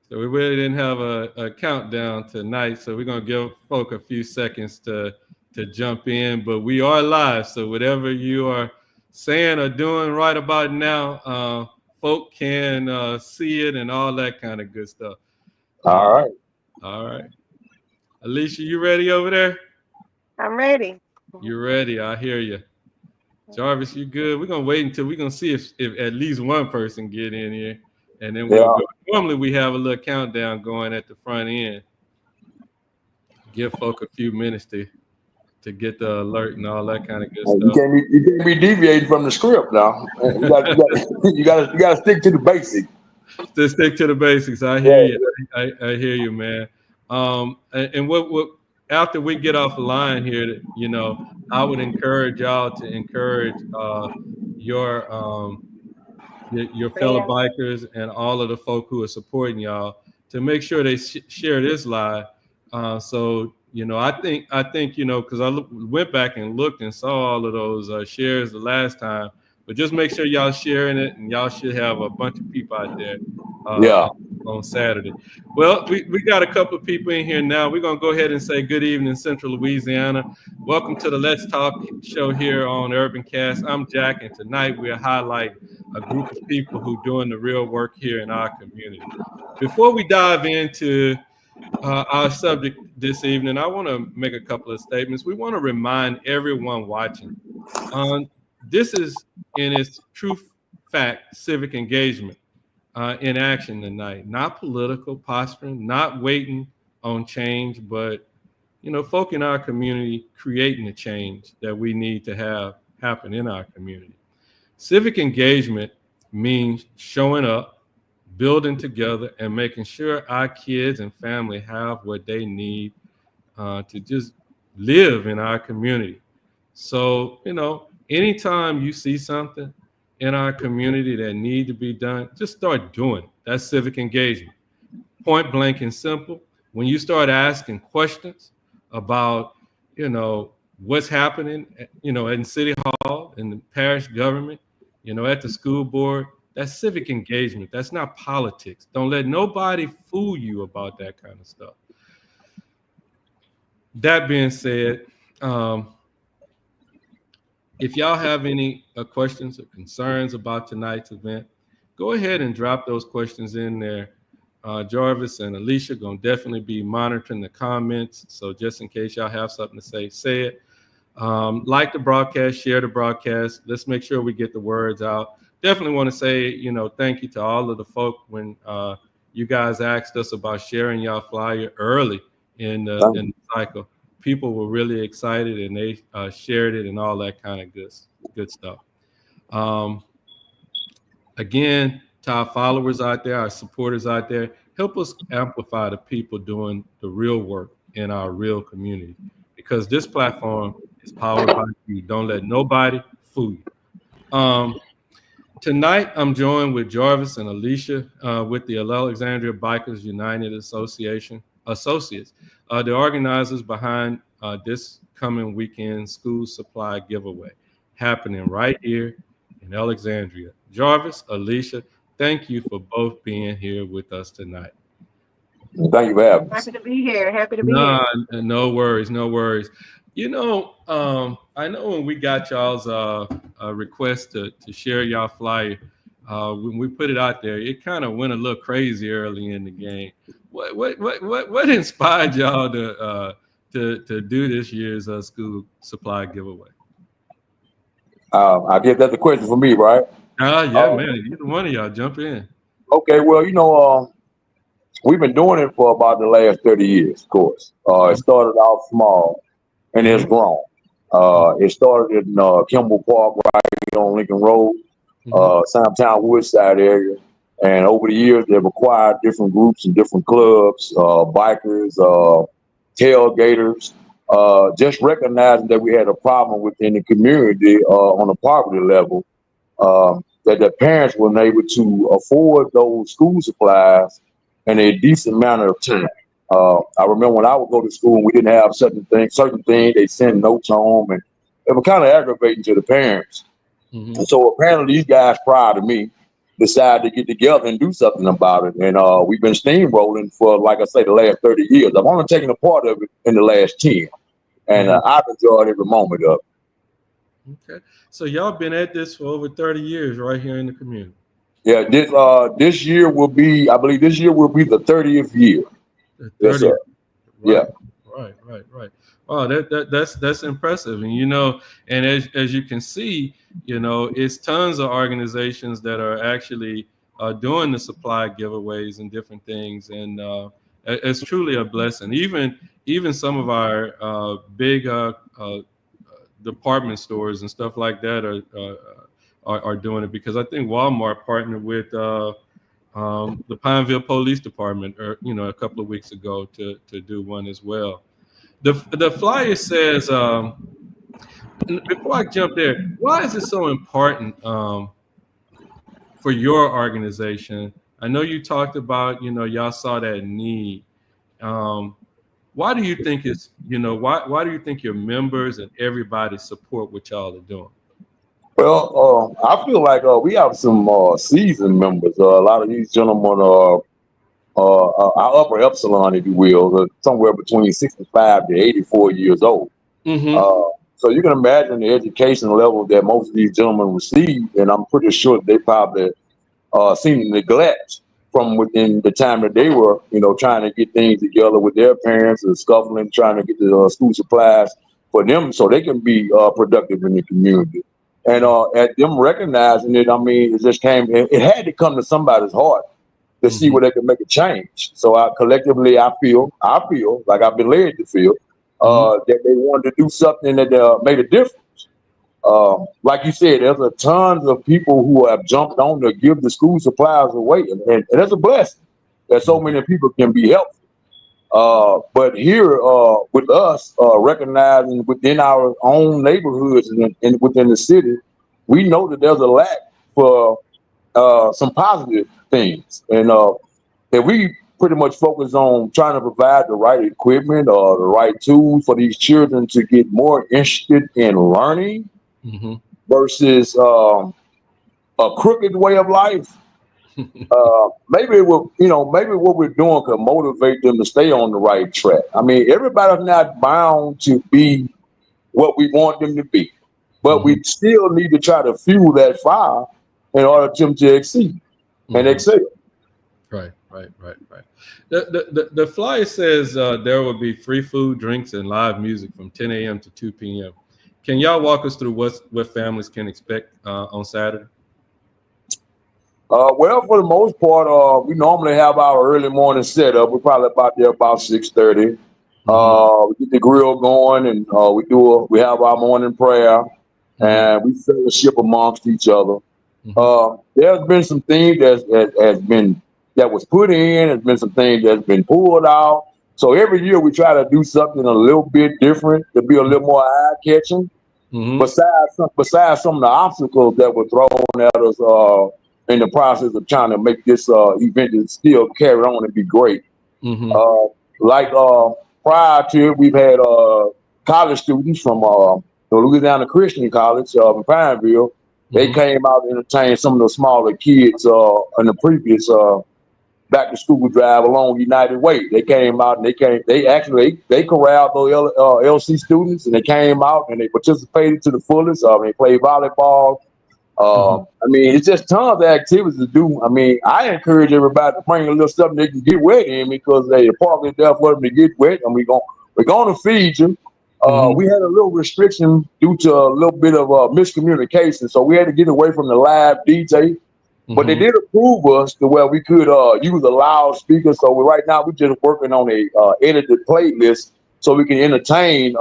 So we really didn't have a countdown tonight. So we're gonna give folk a few seconds to jump in. But we are live, so whatever you are saying or doing right about now, folk can see it and all that kind of good stuff. All right. All right. Alisha, you ready over there? I'm ready. You ready? I hear you. Jarvis, you good? We're gonna wait until we're gonna see if at least one person get in here, and then we'll Yeah. go. Normally we have a little countdown going at the front end. Give folk a few minutes to get the alert and all that kind of good You stuff. can't be deviating from the script now. You got to stick to the basics. Just stick to the basics. I hear Yeah. you. I hear you, man. And what after we get off the line here, I would encourage y'all to encourage your your fellow Yeah. bikers and all of the folk who are supporting y'all to make sure they share this live. So I think because went back and looked and saw all of those shares the last time. But just make sure y'all sharing it, and y'all should have a bunch of people out there Yeah. on Saturday. Well, we got a couple of people in here now. We're going to go ahead and say good evening, Central Louisiana. Welcome to the Let's Talk show here on UrbanCast. I'm Jack, and tonight we're highlighting a group of people who are doing the real work here in our community. Before we dive into our subject this evening, I want to make a couple of statements. We want to remind everyone watching this is in its true fact civic engagement in action tonight, not political posturing, not waiting on change, but folk in our community creating the change that we need to have happen in our community. Civic engagement means showing up, building together, and making sure our kids and family have what they need to just live in our community. So, anytime you see something in our community that need to be done, just start doing it. That's civic engagement. Point blank and simple. When you start asking questions about, what's happening, in City Hall, in the parish government, at the school board, that's civic engagement. That's not politics. Don't let nobody fool you about that kind of stuff. That being said, if y'all have any questions or concerns about tonight's event, go ahead and drop those questions in there. Jarvis and Alisha gonna definitely be monitoring the comments. So just in case y'all have something to say it. Like the broadcast, share the broadcast. Let's make sure we get the words out. Definitely want to say, thank you to all of the folk when you guys asked us about sharing y'all flyer early in the cycle. People were really excited and they shared it and all that kind of good stuff. Again, to our followers out there, our supporters out there, help us amplify the people doing the real work in our real community, because this platform is powered by you. Don't let nobody fool you. Tonight, I'm joined with Jarvis and Alisha with the Alexandria Bikers United Associates, the organizers behind this coming weekend school supply giveaway happening right here in Alexandria. Jarvis, Alisha, thank you for both being here with us tonight. Thank you for having us. Happy to be here. Happy to be here. No worries, no worries. I know when we got y'all's request to share y'all flyer, when we put it out there, it kind of went a little crazy early in the game. What inspired y'all to do this year's school supply giveaway? I guess that's a question for me, right? Yeah, man. Either one of y'all jump in. Okay, well, we've been doing it for about the last 30 years, of course. It started off small, and it's grown. It started in Kimball Park, right on Lincoln Road, Samtown Woodside area. And over the years, they've acquired different groups and different clubs, bikers, tailgaters, just recognizing that we had a problem within the community on a poverty level, that the parents weren't able to afford those school supplies in a decent amount of time. I remember when I would go to school and we didn't have certain things, they send notes home, and it was kind of aggravating to the parents. And so apparently these guys prior to me decided to get together and do something about it. And we've been steamrolling for, like I say, the last 30 years. I've only taken a part of it in the last 10. And I've enjoyed every moment of it. Okay. So y'all been at this for over 30 years right here in the community. Yeah, this year will be, I believe this year will be the 30th year. The 30th. Yes, sir. Right. Yeah. Right. Oh, that's impressive. And and as you can see, it's tons of organizations that are actually doing the supply giveaways and different things, and it's truly a blessing. Even some of our big department stores and stuff like that are doing it, because I think Walmart partnered with the Pineville Police Department, a couple of weeks ago to do one as well. The flyer says, before I jump there, why is it so important for your organization? I know you talked about, y'all saw that need. Why do you think why do you think your members and everybody support what y'all are doing? Well, I feel like we have some seasoned members. A lot of these gentlemen are our upper epsilon, if you will, somewhere between 65 to 84 years old. Mm-hmm. So you can imagine the education level that most of these gentlemen receive, and I'm pretty sure they probably seen the neglect from within the time that they were, trying to get things together with their parents and scuffling, trying to get the school supplies for them so they can be productive in the community. And at them recognizing it, I mean, it just came, it had to come to somebody's heart to see where they can make a change. So collectively, I feel like I've been led to feel that they wanted to do something that made a difference. Like you said, there's a tons of people who have jumped on to give the school supplies away, and that's a blessing that so many people can be helpful. But here with us, recognizing within our own neighborhoods and within the city, we know that there's a lack for some positive things. And if we pretty much focus on trying to provide the right equipment or the right tools for these children to get more interested in learning versus a crooked way of life, maybe maybe what we're doing could motivate them to stay on the right track. I mean, everybody's not bound to be what we want them to be, but we still need to try to fuel that fire in order for them to exceed and excel. Right. The flyer says there will be free food, drinks, and live music from 10 a.m. to 2 p.m. Can y'all walk us through what families can expect on Saturday? Well, for the most part, we normally have our early morning setup. We're probably about 6:30. We get the grill going, and we have our morning prayer, and we fellowship amongst each other. There's been some things that was put in. There's been some things that's been pulled out. So every year we try to do something a little bit different to be a little more eye-catching. Besides some of the obstacles that were thrown at us in the process of trying to make this event still carry on and be great. Like prior to it, we've had college students from the Louisiana Christian College in Pineville. They came out and entertained some of the smaller kids in the previous back to school drive along United Way. They came out and they corralled those LC students, and they came out and they participated to the fullest. They played volleyball. I mean, it's just tons of activities to do. I mean, I encourage everybody to bring a little something they can get wet in, because the park is there for them to get wet, and we're going to feed you. We had a little restriction due to a little bit of miscommunication, so we had to get away from the live DJ. But they did approve us to where we could use a loudspeaker. So right now we're just working on a edited playlist so we can entertain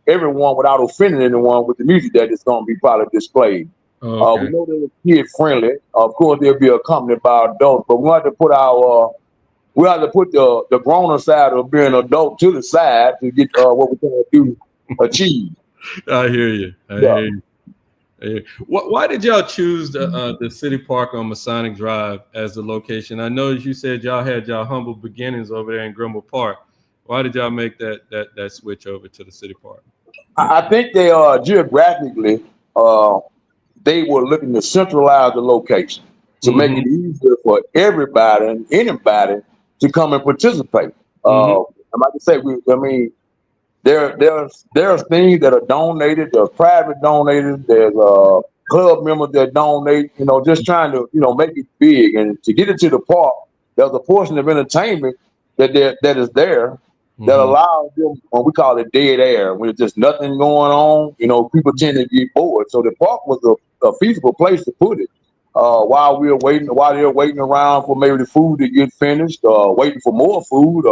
everyone without offending anyone with the music that is going to be probably displayed. We know that it's kid friendly. Of course, they'll be accompanied by adults, but we have to put the grown side of being adult to the side to get what we're going to achieve. I hear you. I hear you. Why did y'all choose the City Park on Masonic Drive as the location? I know, as you said, y'all had y'all humble beginnings over there in Grimble Park. Why did y'all make that switch over to the City Park? I think they geographically they were looking to centralize the location. to make it easier for everybody and anybody to come and participate. And like I say, there's things that are donated, there's private donated, there's club members that donate, just trying to, make it big. And to get it to the park, there's a portion of entertainment that is there that allows them, what we call it dead air, when there's just nothing going on, people tend to get bored. So the park was a feasible place to put it. While they're waiting around for maybe the food to get finished, waiting for more food,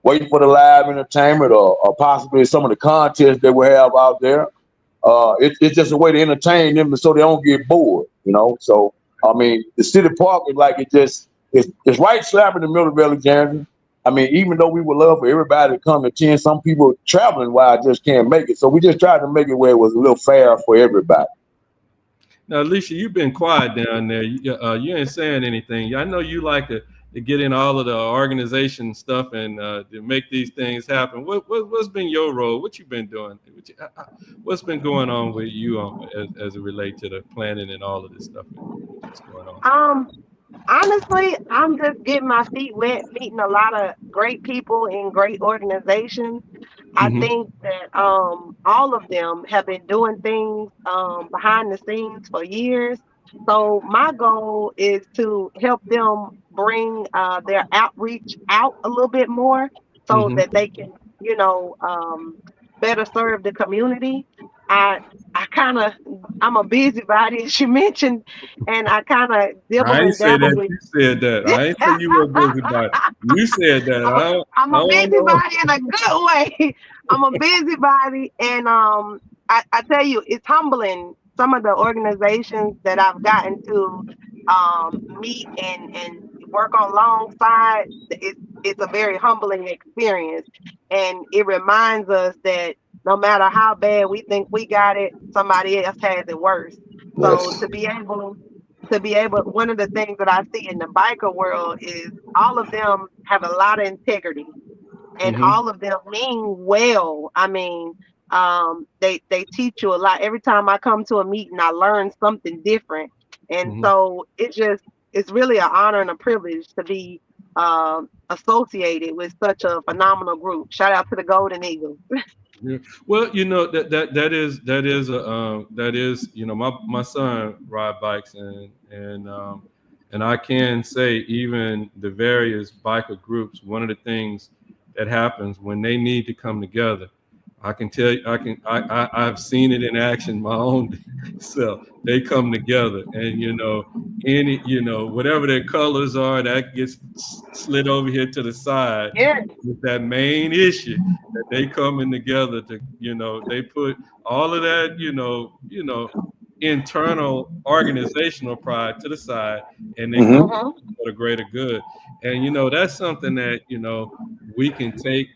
waiting for the live entertainment, or possibly some of the contests that we have out there. It's just a way to entertain them so they don't get bored, So, the city park is like it's right slap in the middle of Alexandria. Even though we would love for everybody to come and attend, some people traveling wide just can't make it. So we just tried to make it where it was a little fair for everybody. Now, Alisha, you've been quiet down there. You ain't saying anything. I know you like to get in all of the organization stuff and to make these things happen. What's been your role? What you been doing? What's been going on with you as it relates to the planning and all of this stuff that's going on? Honestly, I'm just getting my feet wet, meeting a lot of great people in great organizations. I think that all of them have been doing things behind the scenes for years. So my goal is to help them bring their outreach out a little bit more so that they can, better serve the community. I'm a busybody, as you mentioned, and I kind of dibble I ain't and say dabble that. with. You said that. I ain't say you were a busybody. You said that. I'm a busybody in a good way. I'm a busybody, and I tell you, it's humbling. Some of the organizations that I've gotten to meet and work alongside, it's a very humbling experience, and it reminds us that no matter how bad we think we got it, somebody else has it worse. So to be able, one of the things that I see in the biker world is all of them have a lot of integrity, and all of them mean well. They teach you a lot. Every time I come to a meeting, I learn something different, and so it's really an honor and a privilege to be associated with such a phenomenal group. Shout out to the Golden Eagles. Yeah. Well, that is my son ride bikes and I can say even the various biker groups, one of the things that happens when they need to come together, I can tell you, I've seen it in action my own self. They come together and whatever their colors are, that gets slid over here to the side. Yeah. With that main issue that they coming together to, they put all of that, internal organizational pride to the side, and they come for the greater good. And that's something that we can take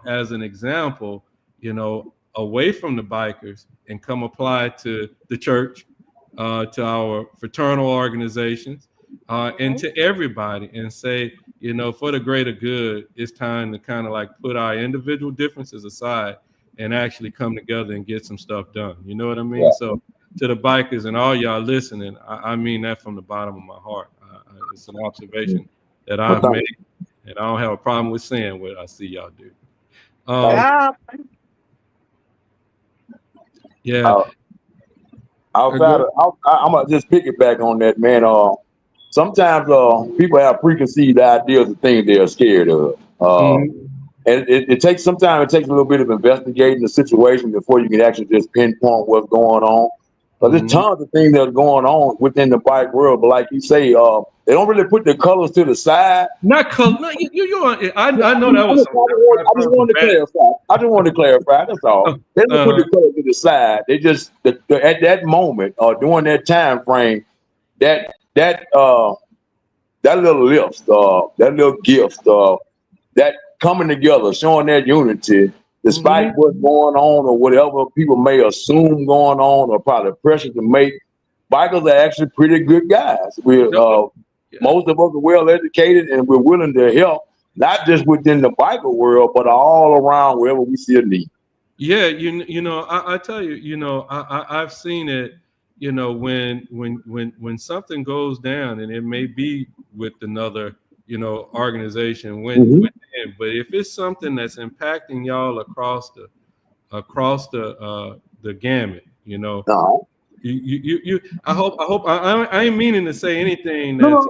as an example, away from the bikers and come apply to the church, to our fraternal organizations, and to everybody, and say, for the greater good, it's time to kind of like put our individual differences aside and actually come together and get some stuff done. You know what I mean? Yeah. So to the bikers and all y'all listening, I mean that from the bottom of my heart. It's an observation that I've made, and I don't have a problem with saying what I see y'all do. Yeah. I'm gonna just piggyback on that, man. Sometimes people have preconceived ideas of things they're scared of, and it takes sometimes a little bit of investigating the situation before you can actually just pinpoint what's going on. But there's tons of things that are going on within the bike world. But like you say, they don't really put the colors to the side. Not color. No, I know that was. I just wanted to clarify. That's all. They don't put the colors to the side. They just at that moment or during that time frame, that little lift, that little gift, that coming together, showing that unity. Despite what's going on or whatever people may assume going on or probably pressure to make, bikers are actually pretty good guys. Most of us are well educated and we're willing to help, not just within the biker world, but all around wherever we see a need. Yeah, I tell you, I've seen it, you know, when something goes down, and it may be with another, you know, organization within, but if it's something that's impacting y'all across the gamut, you know, I ain't meaning to say anything that's.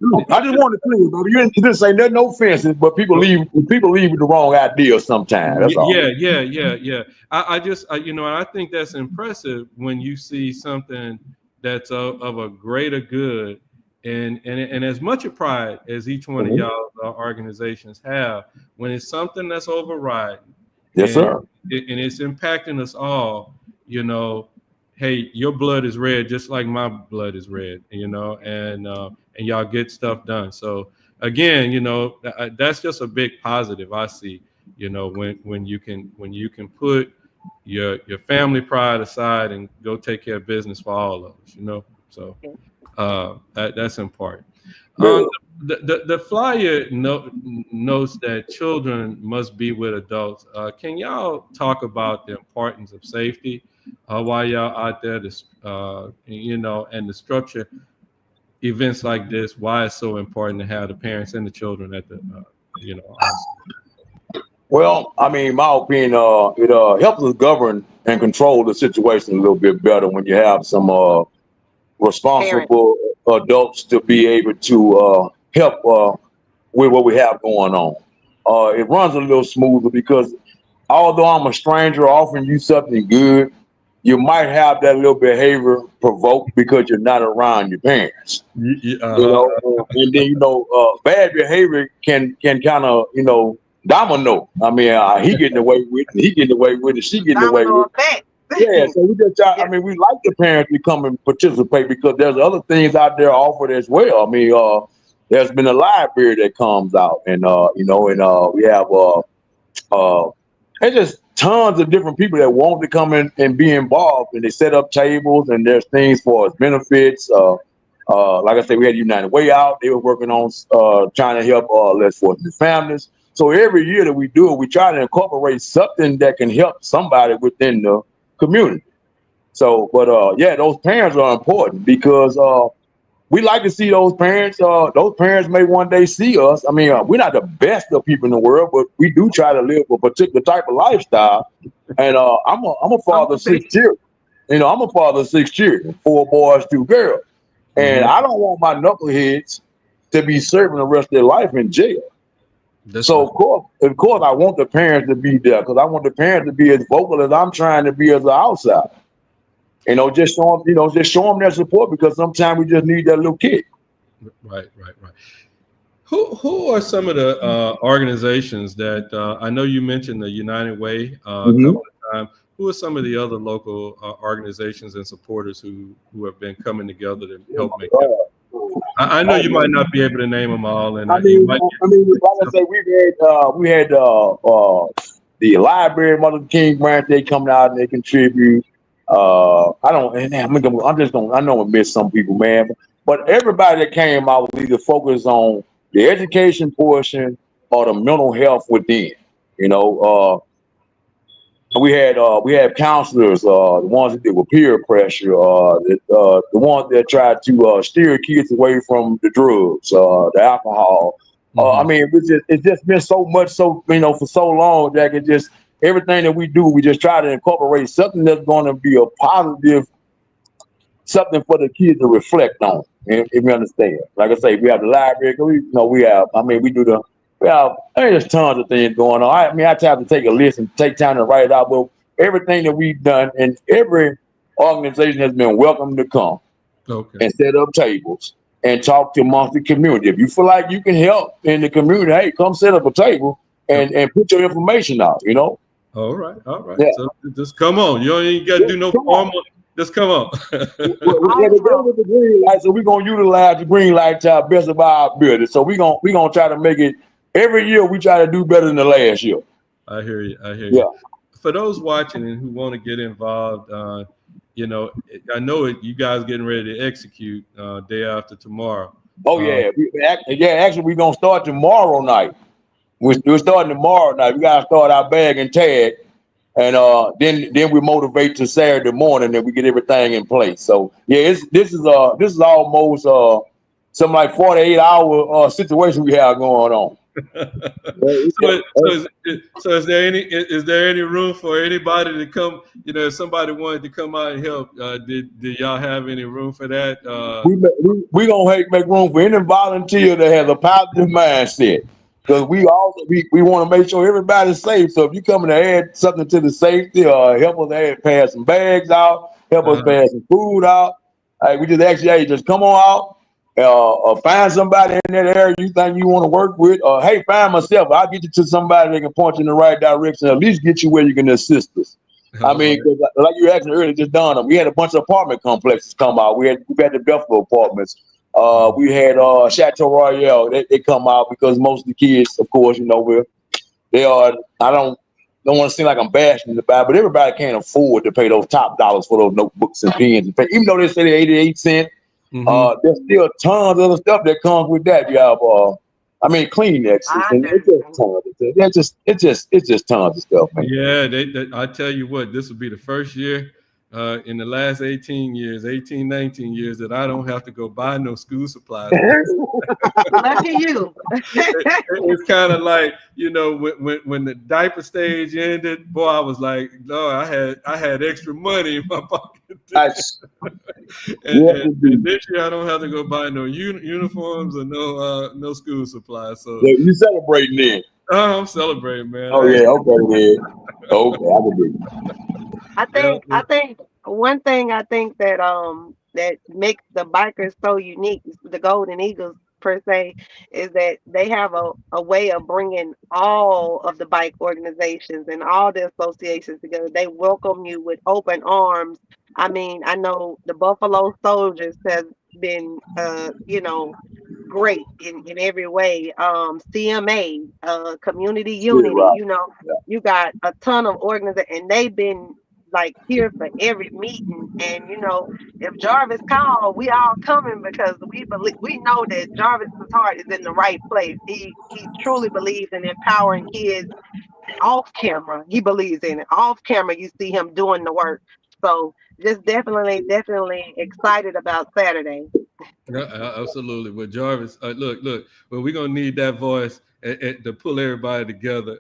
No, I just want to clear, brother. You didn't say nothing offensive, but people leave with the wrong idea sometimes. That's all. Yeah. I you know, I think that's impressive when you see something that's of a greater good, and as much of pride as each one of y'all organizations have, when it's something that's overriding. Yes, sir. And it's impacting us all, you know. Hey, your blood is red, just like my blood is red, you know, and y'all get stuff done. So again, you know, that's just a big positive I see, you know, when you can put your family pride aside and go take care of business for all of us, you know. So that's important. The flyer notes that children must be with adults. Can y'all talk about the importance of safety while y'all out there, you know, and the structure events like this? Why it's so important to have the parents and the children at the, you know. Well, I mean, my opinion, it helps us govern and control the situation a little bit better when you have some responsible adults to be able to help with what we have going on. It runs a little smoother because although I'm a stranger offering you something good, you might have that little behavior provoked because you're not around your parents. You know, and then, you know, bad behavior can kind of, you know, domino. I mean, he getting away with it, he getting away with it, she getting away with it. Yeah, so we just try, I mean, we like the parents to come and participate because there's other things out there offered as well. I mean, there's been a library that comes out, and you know, and we have there's just tons of different people that want to come in and be involved, and they set up tables, and there's things for us benefits. Like I said, we had United Way out. They were working on trying to help less fortunate families. So every year that we do it, we try to incorporate something that can help somebody within the community. So, but yeah, those parents are important because we like to see those parents. Those parents may one day see us. I mean, we're not the best of people in the world, but we do try to live a particular type of lifestyle. And I'm a father of 6 children. You know, I'm a father of 6 children, 4 boys, 2 girls. And I don't want my knuckleheads to be serving the rest of their life in jail. So of course, I want the parents to be there because I want the parents to be as vocal as I'm trying to be as an outsider. You know, just show them their support because sometimes we just need that little kick. Right. Who are some of the organizations that I know you mentioned the United Way a couple of times? Who are some of the other local organizations and supporters who have been coming together to help make it? I know you might not be able to name them all, and like I say, we had the library, Mother Luther King branch. They come out and they contribute. I know I'm gonna miss some people, man. But everybody that came out was either focused on the education portion or the mental health within. You know, we had counselors, the ones that deal with peer pressure, the ones that tried to steer kids away from the drugs, the alcohol. I mean, it's just been so much, you know, for so long, Jack. It just everything that we do, we just try to incorporate something that's going to be a positive, something for the kids to reflect on. If you understand, like I say, we have the library. There's tons of things going on. I have to take a list and take time to write it out. But everything that we've done, and every organization has been welcome to come and set up tables and talk to amongst the community. If you feel like you can help in the community, hey, come set up a table and put your information out. You know. All right. Yeah. So just come on. You ain't got to do no formal. Just come on. The green light, so we're gonna utilize the green light to our best of our ability. So we're gonna try to make it every year. We try to do better than the last year. I hear you. For those watching and who want to get involved, you know, I know you guys getting ready to execute day after tomorrow. Oh yeah, actually we're gonna start tomorrow night. We're starting tomorrow night. We gotta start our bag and tag And then we motivate to Saturday morning, and we get everything in place. So yeah, this is almost some like 48-hour situation we have going on. So is there any room for anybody to come? You know, if somebody wanted to come out and help, did y'all have any room for that? We gonna make room for any volunteer that has a positive mindset, because we want to make sure everybody's safe. So if you coming to add something to the safety, or help us pass some bags out, help us pass some food out, we just ask you, hey, just come on out. Or find somebody in that area you think you want to work with, or hey, find myself. I'll get you to somebody that can point you in the right direction, at least get you where you can assist us. I mean, like you asked me earlier, just done them. We had a bunch of apartment complexes come out. We had the Bethel apartments. We had Chateau Royale. They come out because most of the kids, of course, you know, they are. I don't want to seem like I'm bashing the buy, but everybody can't afford to pay those top dollars for those notebooks and pens. And even though they say they're 88 cents. There's still tons of other stuff that comes with that. You have, Kleenex. It's just tons of stuff, man. Yeah, I tell you what, this will be the first year in the last 19 years that I don't have to go buy no school supplies. Lucky you. It's kind of like, you know, when the diaper stage ended, boy, I was like, no, I had extra money in my pocket. And this year I don't have to go buy no uniforms or no school supplies. So yeah, you celebrating then? I'm celebrating, man. Oh yeah, okay, man. Okay, I think one thing I think that makes the bikers so unique, the Golden Eagles per se, is that they have a way of bringing all of the bike organizations and all the associations together. They welcome you with open arms. I mean, I know the Buffalo Soldiers has been, great in every way. CMA, Community Unity, right. you got a ton of organizations, and they've been like here for every meeting. And if Jarvis called, we all coming because we know that Jarvis's heart is in the right place. He truly believes in empowering kids. Off camera, he believes in it. Off camera, you see him doing the work. So just definitely excited about Saturday. Yeah, absolutely. Well, Jarvis, look. Well, we're gonna need that voice to pull everybody together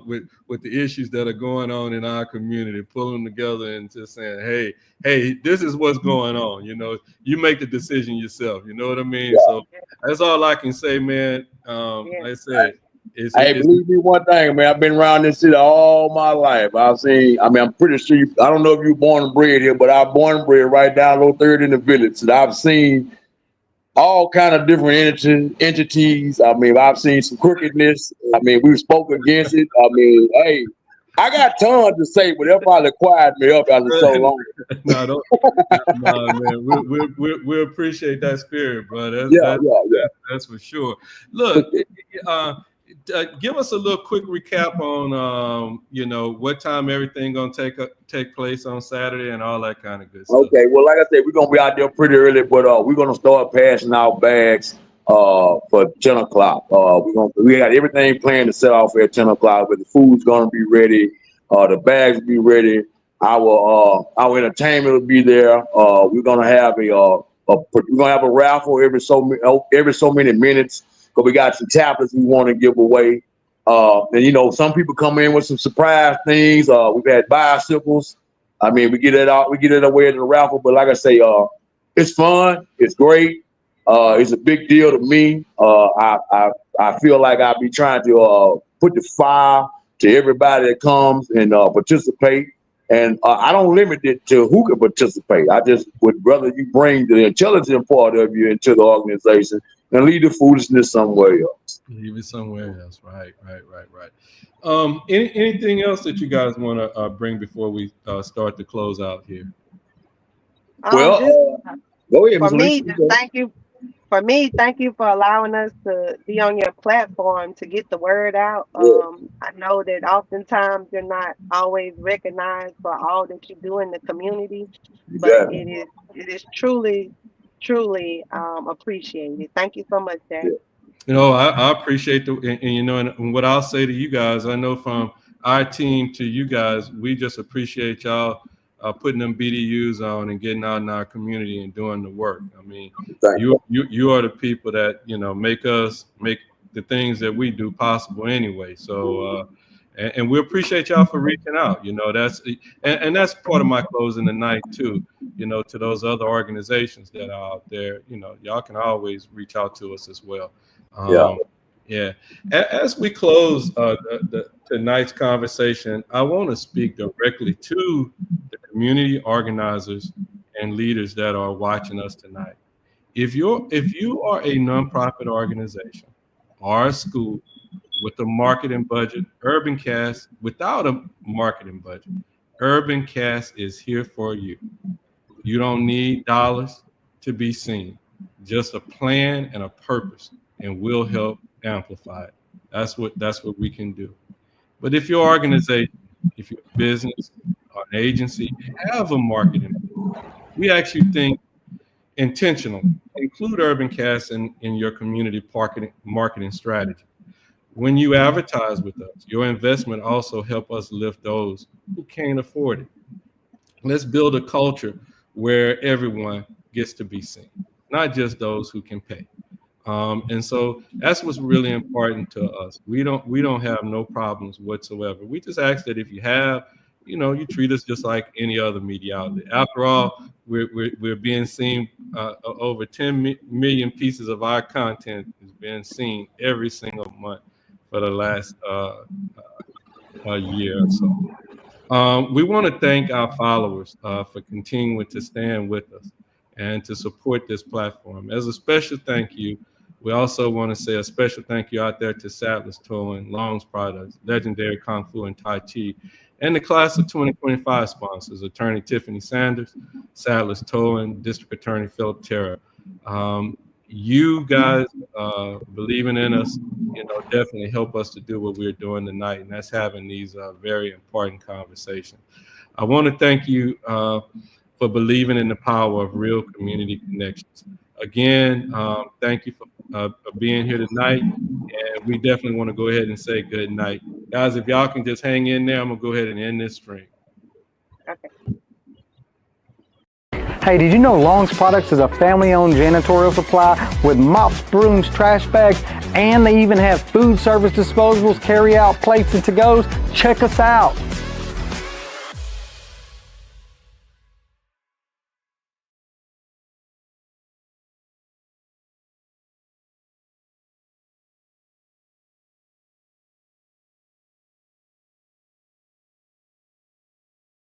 with the issues that are going on in our community. Pull them together and just saying, hey, this is what's going on. You know, you make the decision yourself. You know what I mean? Yeah. So that's all I can say, man. Like I said, Hey, believe me one thing, man. I've been around this city all my life. I'm pretty sure I don't know if you were born and bred here, but I'm born and bred right down low third in the village. And I've seen all kind of different entities. I mean, I've seen some crookedness. I mean, we spoke against it. I mean, hey, I got tons to say, but they'll probably quiet me up after so long. No, man. We appreciate that spirit, bro. That's for sure. Look, give us a little quick recap on what time everything gonna take place on Saturday and all that kind of good stuff. Okay, well, like I said, we're gonna be out there pretty early, but we're gonna start passing out bags for 10 o'clock. We got everything planned to set off at 10 o'clock, but the food's gonna be ready, the bags will be ready, our entertainment will be there. We're gonna have a raffle every so many minutes, because we got some tablets we want to give away. And some people come in with some surprise things. We've had bicycles. I mean, we get it away in the raffle, but like I say, it's fun, it's great. It's a big deal to me. I feel like I'll be trying to put the fire to everybody that comes and participate. And I don't limit it to who can participate. I just would rather you bring the intelligent part of you into the organization and leave the foolishness somewhere else. Leave it somewhere else. Right. Anything else that you guys want to bring before we start to close out here? Well, go ahead, for me, Alisha. thank you for allowing us to be on your platform to get the word out. I know that oftentimes you're not always recognized for all that you do in the community, but it is truly appreciated. Thank you so much, Jack. I appreciate and what I'll say to you guys, I know from our team to you guys, we just appreciate y'all putting them BDUs on and getting out in our community and doing the work. I mean, you are the people that, you know, make the things that we do possible anyway. So, and we appreciate y'all for reaching out. You know, that's part of my closing tonight too. You know, to those other organizations that are out there, you know, y'all can always reach out to us as well. Yeah. As we close tonight's conversation, I want to speak directly to the community organizers and leaders that are watching us tonight. If you are a nonprofit organization or a school with a marketing budget, UrbanCast without a marketing budget, UrbanCast is here for you. You don't need dollars to be seen, just a plan and a purpose, and we'll help amplify it. That's what we can do. But if your organization, if your business or an agency have a marketing budget, we actually think intentionally include UrbanCast in your community marketing strategy. When you advertise with us, your investment also help us lift those who can't afford it. Let's build a culture where everyone gets to be seen, not just those who can pay. And so that's what's really important to us. We don't have no problems whatsoever. We just ask that if you have, you know, you treat us just like any other media outlet. After all, we're being seen. Over 10 million pieces of our content is being seen every single month for the last year or so. We want to thank our followers for continuing to stand with us and to support this platform. As a special thank you, we also want to say a special thank you out there to Sadler's Towing, Long's Products, Legendary Kung Fu and Tai Chi, and the class of 2025 sponsors, Attorney Tiffany Sanders, Sadler's Towing, District Attorney Philip Terra. You guys believing in us, you know, definitely help us to do what we're doing tonight, and that's having these very important conversations. I want to thank you for believing in the power of real community connections. Again, thank you for being here tonight, and we definitely want to go ahead and say good night. Guys, if y'all can just hang in there, I'm going to go ahead and end this stream. Okay. Hey, did you know Long's Products is a family-owned janitorial supply with mops, brooms, trash bags, and they even have food service disposables, carry-out plates, and to-goes? Check us out.